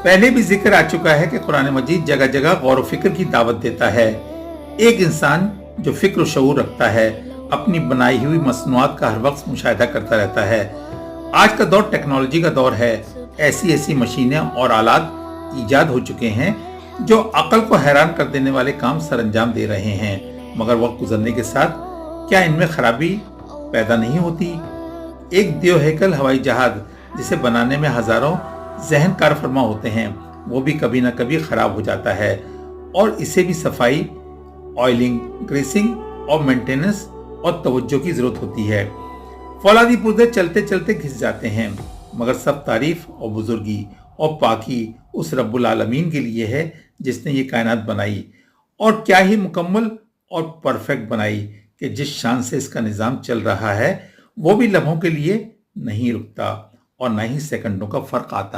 पहले भी जिक्र आ चुका है कि कुरान मजीद जगह जगह गौर व फिक्र की दावत देता है। एक इंसान जो फिक्र व शऊर रखता है अपनी बनाई हुई मसनूआत का हर वक्त मुशाहिदा करता रहता है। आज का दौर टेक्नोलॉजी का दौर है। ऐसी ऐसी मशीनें और आलात ईजाद हो चुके हैं जो अकल को हैरान कर देने वाले काम सरअंजाम दे रहे हैं, मगर वक्त गुजरने के साथ क्या इनमें खराबी पैदा नहीं होती? एक देवहेकल हवाई जहाज जिसे बनाने में हजारों जहन कार फरमा होते हैं, वो भी कभी ना कभी खराब हो जाता है और इसे भी सफाई, ऑयलिंग, ग्रीसिंग और मेंटेनेंस और तवज्जो की जरूरत होती है। फौलादी पुर्जे चलते चलते घिस जाते हैं, मगर सब तारीफ और बुजुर्गी और पाकी उस रब्बुल आलमीन के लिए है जिसने ये कायनात बनाई, और क्या ही मुकम्मल और परफेक्ट बनाई कि जिस शान से इसका निज़ाम चल रहा है वो भी लम्हों के लिए नहीं रुकता और ना ही सेकंडों का फर्क आता